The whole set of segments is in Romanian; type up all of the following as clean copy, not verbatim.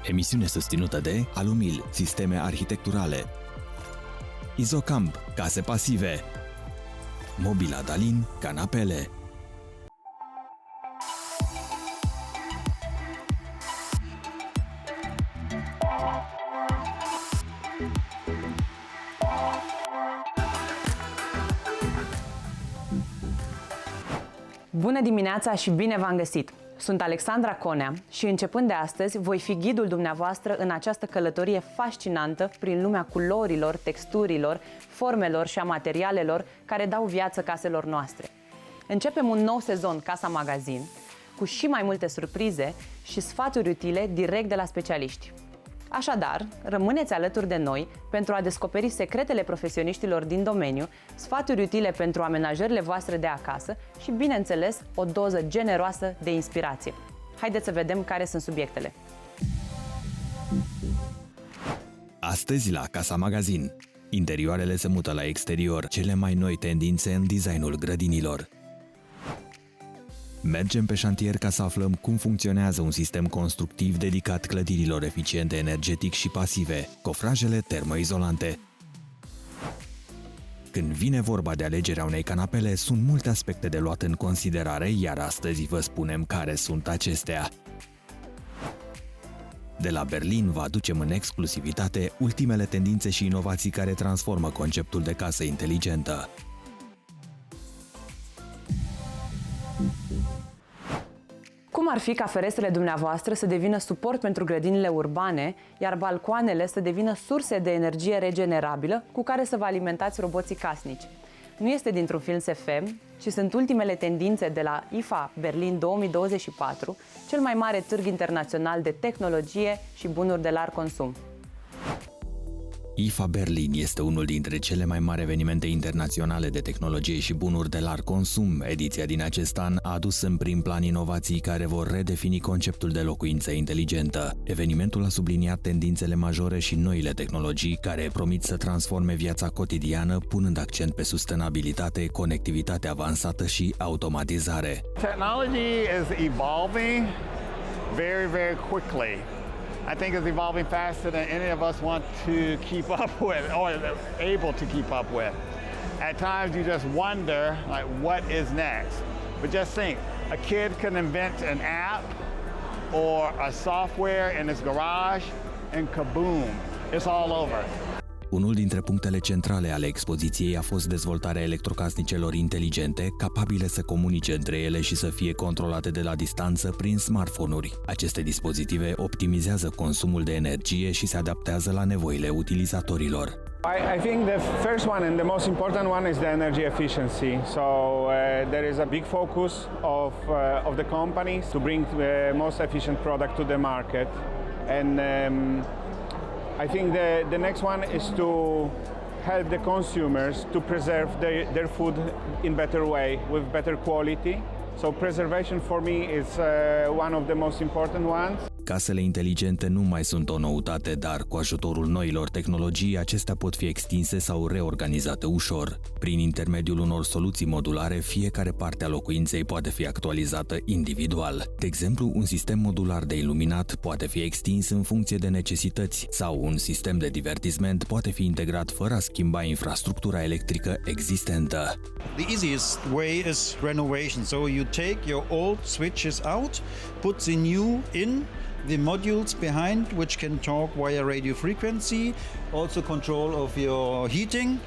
Emisiune susținută de Alumil, sisteme arhitecturale, Izocamp, case pasive, Mobila Dalin, canapele. Bună dimineața și bine v-am găsit! Sunt Alexandra Conea și începând de astăzi voi fi ghidul dumneavoastră în această călătorie fascinantă prin lumea culorilor, texturilor, formelor și a materialelor care dau viață caselor noastre. Începem un nou sezon Casa Magazin cu și mai multe surprize și sfaturi utile direct de la specialiști. Așadar, rămâneți alături de noi pentru a descoperi secretele profesioniștilor din domeniu, sfaturi utile pentru amenajările voastre de acasă și, bineînțeles, o doză generoasă de inspirație. Haideți să vedem care sunt subiectele. Astăzi la Casa Magazin. Interioarele se mută la exterior, cele mai noi tendințe în designul grădinilor. Mergem pe șantier ca să aflăm cum funcționează un sistem constructiv dedicat clădirilor eficiente energetic și pasive, cofrajele termoizolante. Când vine vorba de alegerea unei canapele, sunt multe aspecte de luat în considerare, iar astăzi vă spunem care sunt acestea. De la Berlin vă aducem în exclusivitate ultimele tendințe și inovații care transformă conceptul de casă inteligentă. Cum ar fi ca ferestrele dumneavoastră să devină suport pentru grădinile urbane, iar balcoanele să devină surse de energie regenerabilă cu care să vă alimentați roboții casnici? Nu este dintr-un film SF, ci sunt ultimele tendințe de la IFA Berlin 2024, cel mai mare târg internațional de tehnologie și bunuri de larg consum. IFA Berlin este unul dintre cele mai mari evenimente internaționale de tehnologie și bunuri de larg consum. Ediția din acest an a adus în prim plan inovații care vor redefini conceptul de locuință inteligentă. Evenimentul a subliniat tendințele majore și noile tehnologii care promit să transforme viața cotidiană, punând accent pe sustenabilitate, conectivitate avansată și automatizare. Technology is evolving very, very quickly. I think it's evolving faster than any of us want to keep up with or able to keep up with. At times you just wonder, like, what is next? But just think, a kid can invent an app or a software in his garage and kaboom, it's all over. Unul dintre punctele centrale ale expoziției a fost dezvoltarea electrocasnicelor inteligente, capabile să comunice între ele și să fie controlate de la distanță prin smartphone-uri. Aceste dispozitive optimizează consumul de energie și se adaptează la nevoile utilizatorilor. I think the first one and the most important one is the energy efficiency. So there is a big focus of the companies to bring the most efficient product to the market, and I think the next one is to help the consumers to preserve their food in better way, with better quality. So preservation for me is one of the most important ones. Casele inteligente nu mai sunt o noutate, dar cu ajutorul noilor tehnologii, acestea pot fi extinse sau reorganizate ușor. Prin intermediul unor soluții modulare, fiecare parte a locuinței poate fi actualizată individual. De exemplu, un sistem modular de iluminat poate fi extins în funcție de necesități sau un sistem de divertisment poate fi integrat fără a schimba infrastructura electrică existentă. The easiest way is renovation. So you take your old switches out, put the new in, the modules behind which can talk via radio frequency, also control of your heating,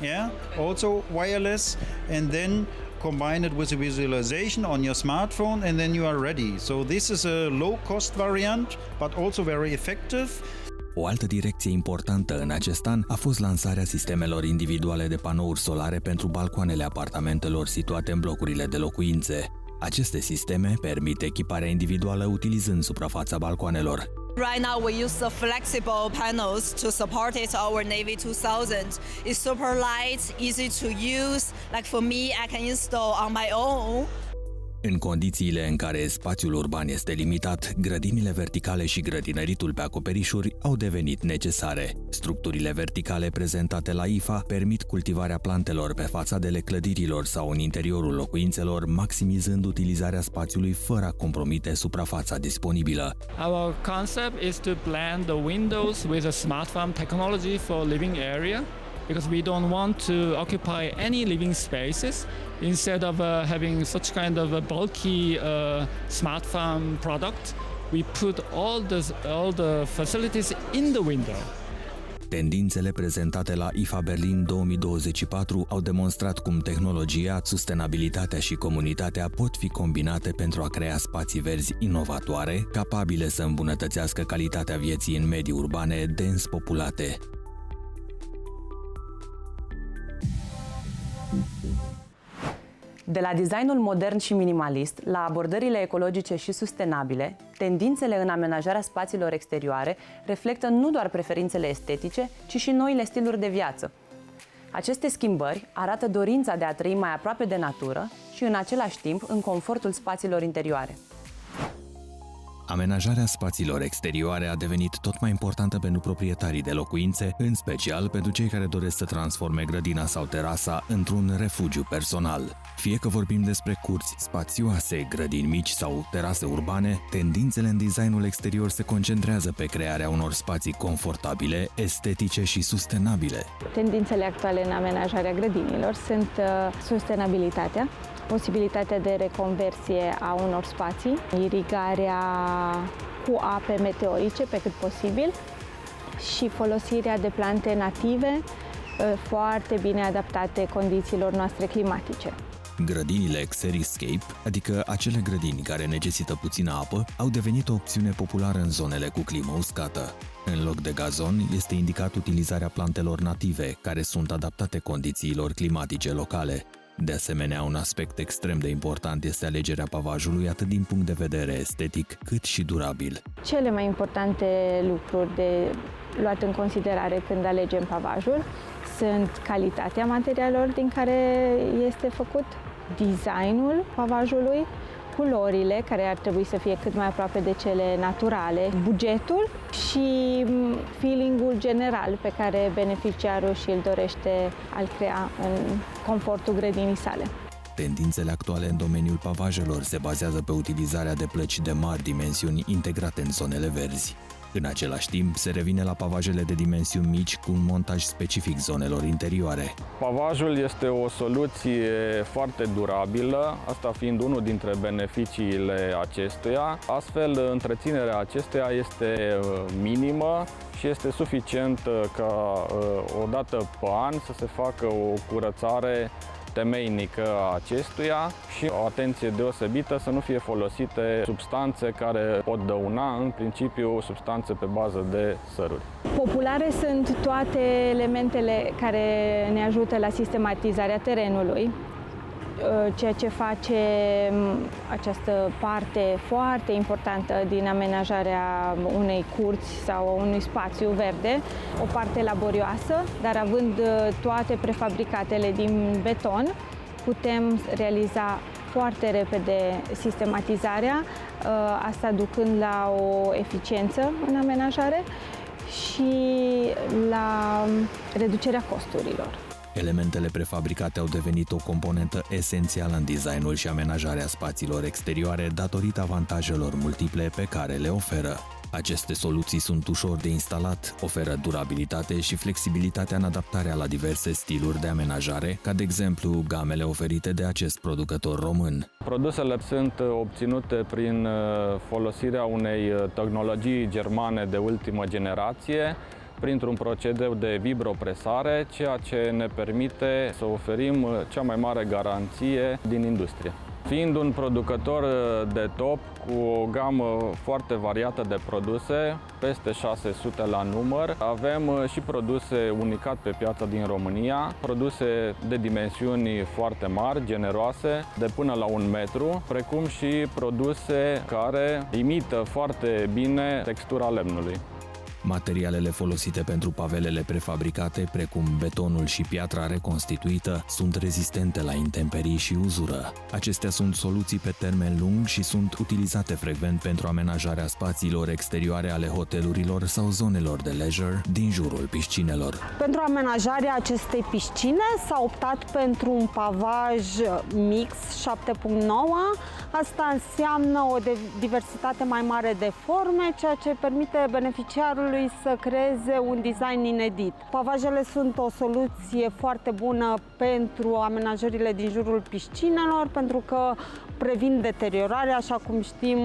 also wireless, and then combine it with a visualization on your smartphone, and then you are ready. So this is a low cost variant, but also very effective. O altă direcție importantă în acest an a fost lansarea sistemelor individuale de panouri solare pentru balcoanele apartamentelor situate în blocurile de locuințe. Aceste sisteme permit echiparea individuală utilizând suprafața balcoanelor. Right now we use the flexible panels to support our Navy 2000. It's super light, easy to use. Like for me, I can install on my own. În condițiile în care spațiul urban este limitat, grădinile verticale și grădinăritul pe acoperișuri au devenit necesare. Structurile verticale prezentate la IFA permit cultivarea plantelor pe fațadele clădirilor sau în interiorul locuințelor, maximizând utilizarea spațiului fără a compromite suprafața disponibilă. Our concept is to blend the windows with a smart farm technology for living area, because we don't want to occupy any living spaces. Instead of having such kind of a bulky smart farm product, we put all the facilities in the window. Tendințele prezentate la IFA Berlin 2024 au demonstrat cum tehnologia, sustenabilitatea și comunitatea pot fi combinate pentru a crea spații verzi inovatoare, capabile să îmbunătățească calitatea vieții în medii urbane dens populate. De la designul modern și minimalist, la abordările ecologice și sustenabile, tendințele în amenajarea spațiilor exterioare reflectă nu doar preferințele estetice, ci și noile stiluri de viață. Aceste schimbări arată dorința de a trăi mai aproape de natură și, în același timp, în confortul spațiilor interioare. Amenajarea spațiilor exterioare a devenit tot mai importantă pentru proprietarii de locuințe, în special pentru cei care doresc să transforme grădina sau terasa într-un refugiu personal. Fie că vorbim despre curți spațioase, grădini mici sau terase urbane, tendințele în designul exterior se concentrează pe crearea unor spații confortabile, estetice și sustenabile. Tendințele actuale în amenajarea grădinilor sunt sustenabilitatea, posibilitatea de reconversie a unor spații, irigarea cu ape meteorice pe cât posibil și folosirea de plante native foarte bine adaptate condițiilor noastre climatice. Grădinile Xeriscape, adică acele grădini care necesită puțină apă, au devenit o opțiune populară în zonele cu climă uscată. În loc de gazon, este indicat utilizarea plantelor native, care sunt adaptate condițiilor climatice locale. De asemenea, un aspect extrem de important este alegerea pavajului atât din punct de vedere estetic, cât și durabil. Cele mai importante lucruri de luat în considerare când alegem pavajul sunt calitatea materialelor din care este făcut, designul pavajului, culorile, care ar trebui să fie cât mai aproape de cele naturale, bugetul și feeling-ul general pe care beneficiarul și-l dorește a-l crea în confortul grădinii sale. Tendințele actuale în domeniul pavajelor se bazează pe utilizarea de plăci de mari dimensiuni integrate în zonele verzi. În același timp, se revine la pavajele de dimensiuni mici cu un montaj specific zonelor interioare. Pavajul este o soluție foarte durabilă, asta fiind unul dintre beneficiile acestuia. Astfel, întreținerea acestuia este minimă și este suficient ca o dată pe an să se facă o curățare temeinică a acestuia și o atenție deosebită să nu fie folosite substanțe care pot dăuna, în principiu substanțe pe bază de săruri. Populare sunt toate elementele care ne ajută la sistematizarea terenului, ceea ce face această parte foarte importantă din amenajarea unei curți sau unui spațiu verde, o parte laborioasă, dar având toate prefabricatele din beton, putem realiza foarte repede sistematizarea, asta ducând la o eficiență în amenajare și la reducerea costurilor. Elementele prefabricate au devenit o componentă esențială în designul și amenajarea spațiilor exterioare datorită avantajelor multiple pe care le oferă. Aceste soluții sunt ușor de instalat, oferă durabilitate și flexibilitatea în adaptarea la diverse stiluri de amenajare, ca de exemplu gamele oferite de acest producător român. Produsele sunt obținute prin folosirea unei tehnologii germane de ultimă generație, printr-un procedeu de vibropresare, ceea ce ne permite să oferim cea mai mare garanție din industrie. Fiind un producător de top cu o gamă foarte variată de produse, peste 600 la număr, avem și produse unicat pe piața din România, produse de dimensiuni foarte mari, generoase, de până la 1 metru, precum și produse care imită foarte bine textura lemnului. Materialele folosite pentru pavelele prefabricate, precum betonul și piatra reconstituită, sunt rezistente la intemperii și uzură. Acestea sunt soluții pe termen lung și sunt utilizate frecvent pentru amenajarea spațiilor exterioare ale hotelurilor sau zonelor de leisure din jurul piscinelor. Pentru amenajarea acestei piscine s-a optat pentru un pavaj mix 7.9. Asta înseamnă o diversitate mai mare de forme, ceea ce permite beneficiarului să creeze un design inedit. Pavajele sunt o soluție foarte bună pentru amenajările din jurul piscinelor, pentru că previn deteriorarea, așa cum știm,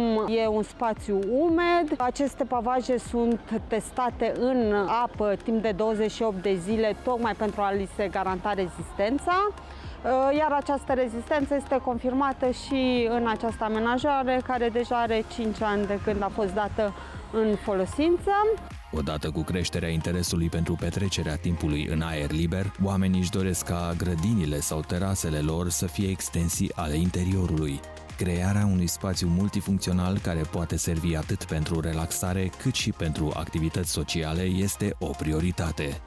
e un spațiu umed. Aceste pavaje sunt testate în apă timp de 28 de zile, tocmai pentru a li se garanta rezistența. Iar această rezistență este confirmată și în această amenajare, care deja are 5 ani de când a fost dată în folosință. Odată cu creșterea interesului pentru petrecerea timpului în aer liber, oamenii își doresc ca grădinile sau terasele lor să fie extensii ale interiorului. Crearea unui spațiu multifuncțional care poate servi atât pentru relaxare cât și pentru activități sociale este o prioritate.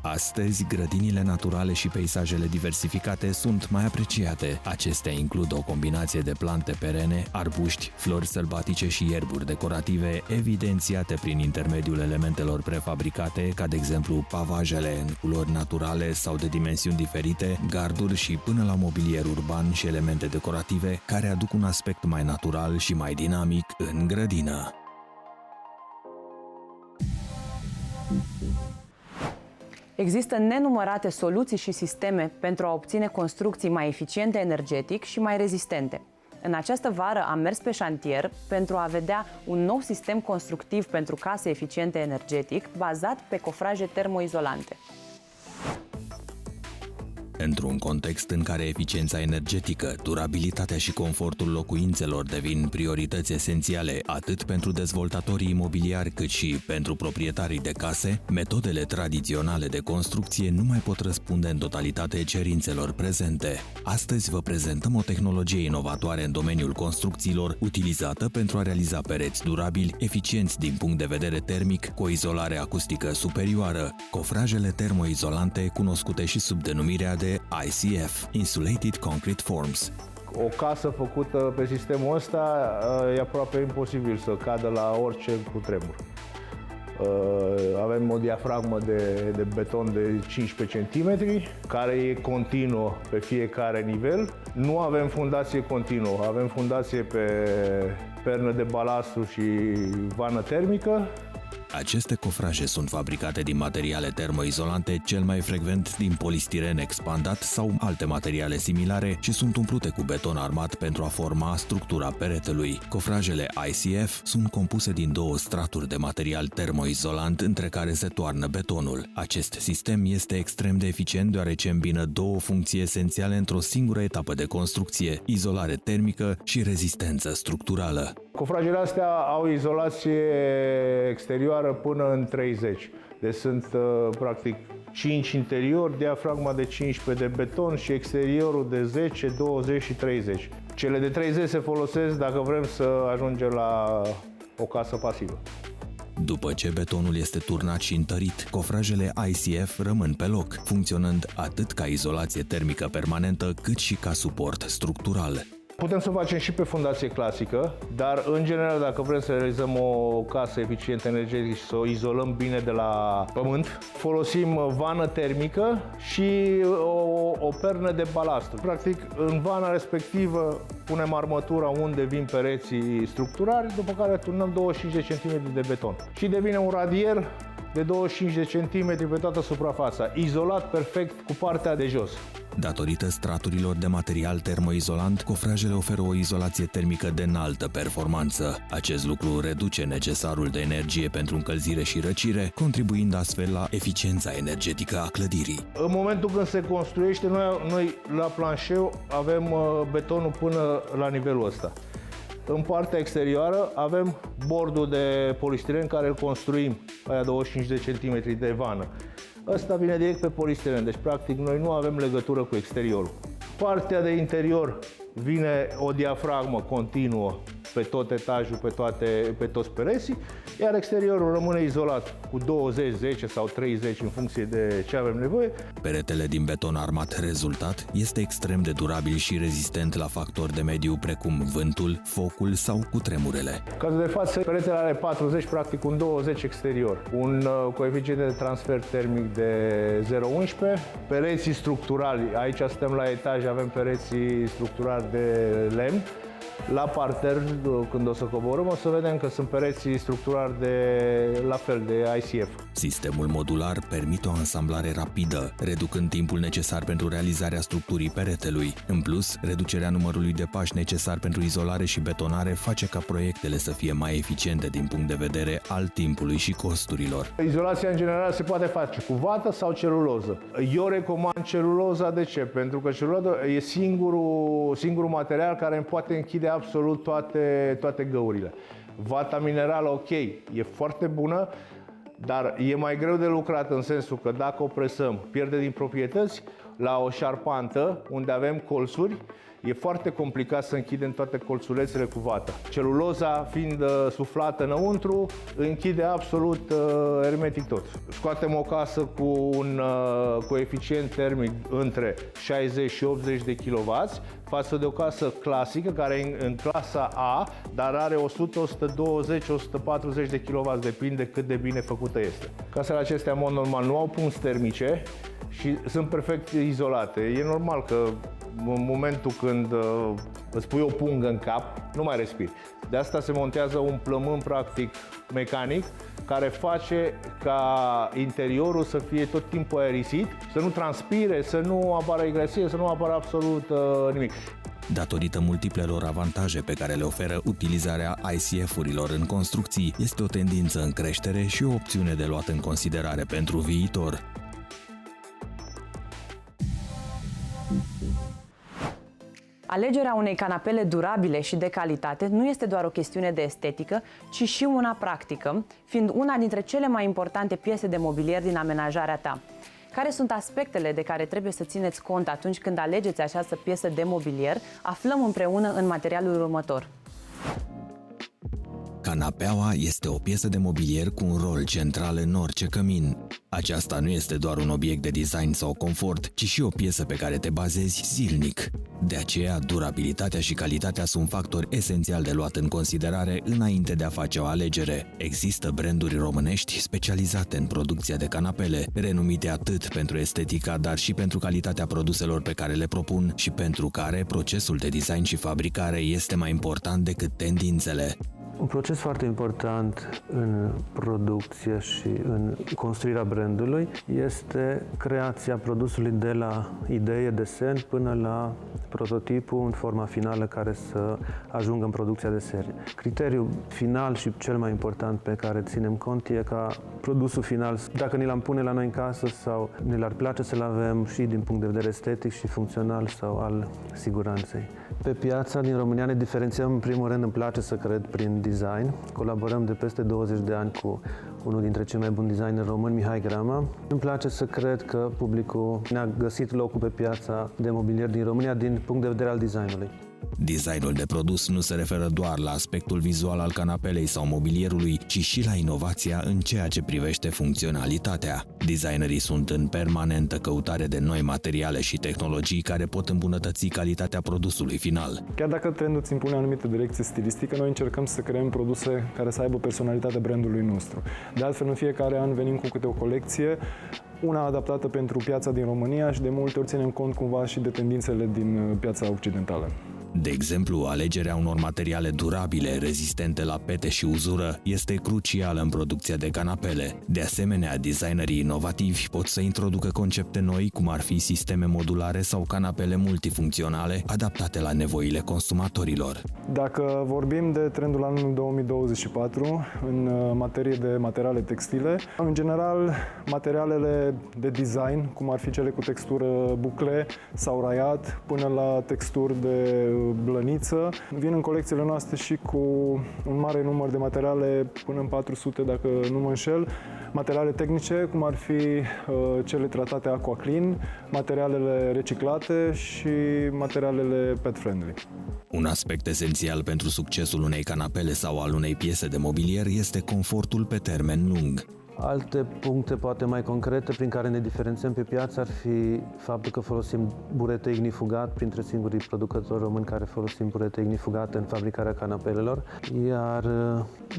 Astăzi, grădinile naturale și peisajele diversificate sunt mai apreciate. Acestea includ o combinație de plante perene, arbuști, flori sălbatice și ierburi decorative, evidențiate prin intermediul elementelor prefabricate, ca de exemplu pavajele în culori naturale sau de dimensiuni diferite, garduri și până la mobilier urban și elemente decorative, care aduc un aspect mai natural și mai dinamic în grădină. Există nenumărate soluții și sisteme pentru a obține construcții mai eficiente energetic și mai rezistente. În această vară am mers pe șantier pentru a vedea un nou sistem constructiv pentru case eficiente energetic, bazat pe cofraje termoizolante. Într-un context în care eficiența energetică, durabilitatea și confortul locuințelor devin priorități esențiale atât pentru dezvoltatorii imobiliari cât și pentru proprietarii de case, metodele tradiționale de construcție nu mai pot răspunde în totalitate cerințelor prezente. Astăzi vă prezentăm o tehnologie inovatoare în domeniul construcțiilor, utilizată pentru a realiza pereți durabili, eficienți din punct de vedere termic, cu o izolare acustică superioară, cofrajele termoizolante, cunoscute și sub denumirea de ICF, Insulated Concrete Forms. O casă făcută pe sistemul ăsta e aproape imposibil să cadă la orice cutremur. Avem o diafragmă de beton de 15 cm, care e continuă pe fiecare nivel. Nu avem fundație continuă, avem fundație pe pernă de balastru și vană termică. Aceste cofraje sunt fabricate din materiale termoizolante, cel mai frecvent din polistiren expandat sau alte materiale similare, și sunt umplute cu beton armat pentru a forma structura peretelui. Cofrajele ICF sunt compuse din două straturi de material termoizolant între care se toarnă betonul. Acest sistem este extrem de eficient deoarece îmbină două funcții esențiale într-o singură etapă de construcție: izolare termică și rezistență structurală. Cofrajele astea au izolație exterioară până în 30. Deci sunt practic 5 interior, diafragma de 15 de beton și exteriorul de 10, 20 și 30. Cele de 30 se folosesc dacă vrem să ajungem la o casă pasivă. După ce betonul este turnat și întărit, cofrajele ICF rămân pe loc, funcționând atât ca izolație termică permanentă, cât și ca suport structural. Putem să o facem și pe fundație clasică, dar în general dacă vrem să realizăm o casă eficientă energetic și să o izolăm bine de la pământ, folosim vană termică și o pernă de balastru. Practic, în vana respectivă punem armătura unde vin pereții structurali, după care turnăm 25 de cm de beton. Și devine un radier de 25 de cm pe toată suprafața, izolat perfect cu partea de jos. Datorită straturilor de material termoizolant, cofrajele oferă o izolație termică de înaltă performanță. Acest lucru reduce necesarul de energie pentru încălzire și răcire, contribuind astfel la eficiența energetică a clădirii. În momentul când se construiește, noi la planșeu avem betonul până la nivelul ăsta. În partea exterioară avem bordul de polistiren care îl construim, aia 25 de cm de vană. Ăsta vine direct pe polistiren, deci practic noi nu avem legătură cu exteriorul. Partea de interior vine o diafragmă continuă pe tot etajul, pe toți pereții, iar exteriorul rămâne izolat cu 20, 10 sau 30 în funcție de ce avem nevoie. Peretele din beton armat rezultat este extrem de durabil și rezistent la factori de mediu precum vântul, focul sau cutremurele. În cazul de față, peretele are 40, practic un 20 exterior, un coeficient de transfer termic de 0,11, pereții structurali, aici suntem la etaj, avem pereții structurali de lemn. La parter, când o să coborâm, o să vedem că sunt pereții structurali la fel de ICF. Sistemul modular permite o ansamblare rapidă, reducând timpul necesar pentru realizarea structurii peretelui. În plus, reducerea numărului de pași necesar pentru izolare și betonare face ca proiectele să fie mai eficiente din punct de vedere al timpului și costurilor. Izolația în general se poate face cu vată sau celuloză. Eu recomand celuloza, de ce? Pentru că celuloza e singurul material care îmi poate închide absolut toate găurile. Vata minerală, ok, e foarte bună, dar e mai greu de lucrat în sensul că dacă o presăm, pierde din proprietăți. La o șarpantă, unde avem colțuri, e foarte complicat să închidem toate colțulețele cu vata. Celuloza, fiind suflată înăuntru, închide absolut hermetic tot. Scoatem o casă cu un coeficient termic între 60 și 80 de kW, față de o casă clasică, care e în clasa A, dar are 100, 120, 140 de kW, depinde cât de bine făcută este. Casele acestea, în mod normal, nu au punți termice și sunt perfect izolate. E normal că în momentul când îți pui o pungă în cap, nu mai respiri. De asta se montează un plămân practic mecanic care face ca interiorul să fie tot timpul aerisit, să nu transpire, să nu apară igresie, să nu apară absolut nimic. Datorită multiplelor avantaje pe care le oferă utilizarea ICF-urilor în construcții, este o tendință în creștere și o opțiune de luat în considerare pentru viitor. Alegerea unei canapele durabile și de calitate nu este doar o chestiune de estetică, ci și una practică, fiind una dintre cele mai importante piese de mobilier din amenajarea ta. Care sunt aspectele de care trebuie să țineți cont atunci când alegeți această piesă de mobilier? Aflăm împreună în materialul următor. Canapeaua este o piesă de mobilier cu un rol central în orice cămin. Aceasta nu este doar un obiect de design sau confort, ci și o piesă pe care te bazezi zilnic. De aceea, durabilitatea și calitatea sunt factori esențiali de luat în considerare înainte de a face o alegere. Există branduri românești specializate în producția de canapele, renumite atât pentru estetica, dar și pentru calitatea produselor pe care le propun și pentru care procesul de design și fabricare este mai important decât tendințele. Un proces foarte important în producție și în construirea brandului este creația produsului de la idee, desen, până la prototipul în forma finală care să ajungă în producția de serie. Criteriul final și cel mai important pe care ținem cont e ca produsul final, dacă ni l-am pune la noi în casă sau ne l-ar place să-l avem și din punct de vedere estetic și funcțional sau al siguranței. Pe piața din România ne diferențiem, în primul rând, îmi place să cred, prin design. Colaborăm de peste 20 de ani cu unul dintre cei mai buni designeri români, Mihai Grama. Îmi place să cred că publicul ne-a găsit locul pe piața de mobilier din România din punct de vedere al designului. Designul de produs nu se referă doar la aspectul vizual al canapelei sau mobilierului, ci și la inovația în ceea ce privește funcționalitatea. Designerii sunt în permanentă căutare de noi materiale și tehnologii care pot îmbunătăți calitatea produsului final. Chiar dacă trendul îți impune o anumită direcție stilistică, noi încercăm să creăm produse care să aibă personalitatea brandului nostru. De altfel, în fiecare an venim cu câte o colecție, una adaptată pentru piața din România și de multe ori ținem cont cumva și de tendințele din piața occidentală. De exemplu, alegerea unor materiale durabile, rezistente la pete și uzură, este crucială în producția de canapele. De asemenea, designerii inovativi pot să introducă concepte noi, cum ar fi sisteme modulare sau canapele multifuncționale, adaptate la nevoile consumatorilor. Dacă vorbim de trendul anului 2024 în materie de materiale textile, în general, materialele de design, cum ar fi cele cu textură bucle sau raiat, până la texturi de blăniță, vin în colecțiile noastre și cu un mare număr de materiale, până în 400, dacă nu mă înșel, materiale tehnice, cum ar fi cele tratate AquaClean, materialele reciclate și materialele pet-friendly. Un aspect esențial pentru succesul unei canapele sau al unei piese de mobilier este confortul pe termen lung. Alte puncte poate mai concrete prin care ne diferențiem pe piață ar fi faptul că folosim burete ignifugat, printre singurii producători români care folosim burete ignifugate în fabricarea canapelelor, iar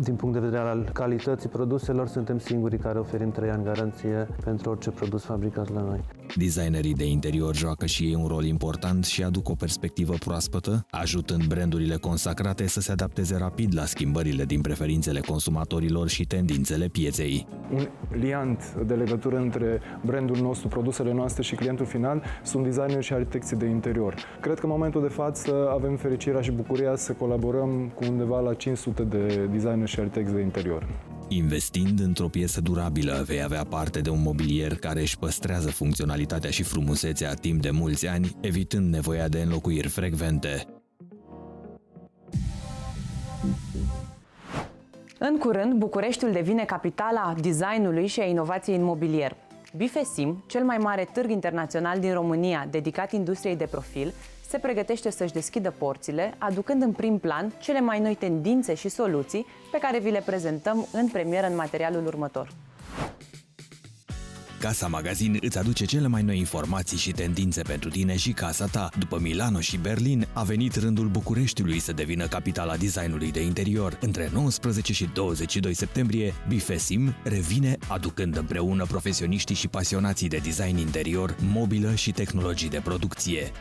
din punct de vedere al calității produselor suntem singurii care oferim 3 ani garanție pentru orice produs fabricat la noi. Designerii de interior joacă și ei un rol important și aduc o perspectivă proaspătă, ajutând brandurile consacrate să se adapteze rapid la schimbările din preferințele consumatorilor și tendințele pieței. Un liant de legătură între brandul nostru, produsele noastre și clientul final sunt designeri și arhitecții de interior. Cred că în momentul de față avem fericirea și bucuria să colaborăm cu undeva la 500 de designeri și arhitecți de interior. Investind într-o piesă durabilă, vei avea parte de un mobilier care își păstrează funcționalitatea și frumusețea timp de mulți ani, evitând nevoia de înlocuiri frecvente. În curând, Bucureștiul devine capitala designului și a inovației în mobilier. Bifesim, cel mai mare târg internațional din România dedicat industriei de profil, se pregătește să-și deschidă porțile, aducând în prim plan cele mai noi tendințe și soluții pe care vi le prezentăm în premieră în materialul următor. Casa Magazin îți aduce cele mai noi informații și tendințe pentru tine și casa ta. După Milano și Berlin, a venit rândul Bucureștiului să devină capitala designului de interior. Între 19 și 22 septembrie, Bifesim revine aducând împreună profesioniștii și pasionații de design interior, mobilă și tehnologii de producție.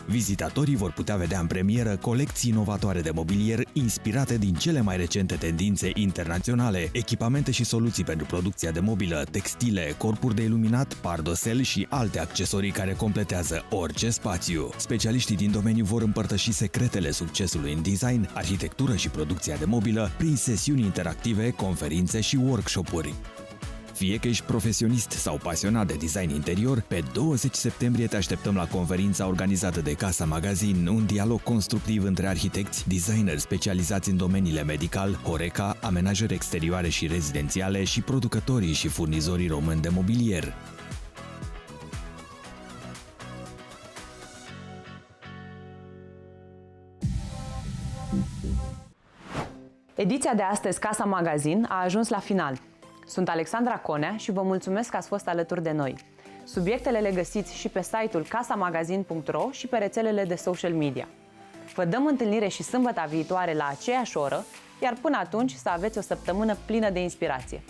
Vizitatorii vor putea vedea în premieră colecții inovatoare de mobilier inspirate din cele mai recente tendințe internaționale, echipamente și soluții pentru producția de mobilă, textile, corpuri de iluminat, pardosel și alte accesorii care completează orice spațiu. Specialiștii din domeniu vor împărtăși secretele succesului în design, arhitectură și producția de mobilă prin sesiuni interactive, conferințe și workshop-uri. Fie că ești profesionist sau pasionat de design interior, pe 20 septembrie te așteptăm la conferința organizată de Casa Magazin, un dialog constructiv între arhitecți, designeri specializați în domeniile medical, Horeca, amenajări exterioare și rezidențiale și producătorii și furnizorii români de mobilier. Ediția de astăzi, Casa Magazin, a ajuns la final. Sunt Alexandra Conea și vă mulțumesc că ați fost alături de noi. Subiectele le găsiți și pe site-ul casamagazin.ro și pe rețelele de social media. Vă dăm întâlnire și sâmbăta viitoare la aceeași oră, iar până atunci să aveți o săptămână plină de inspirație.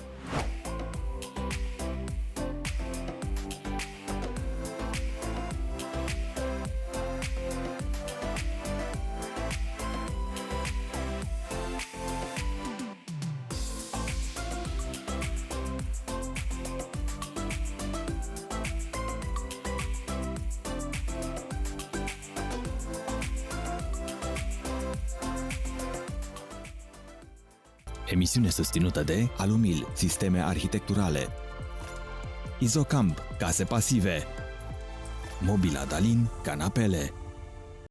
Emisiune susținută de Alumil, sisteme arhitecturale, Izocamp, case pasive, Mobila Dalin, canapele.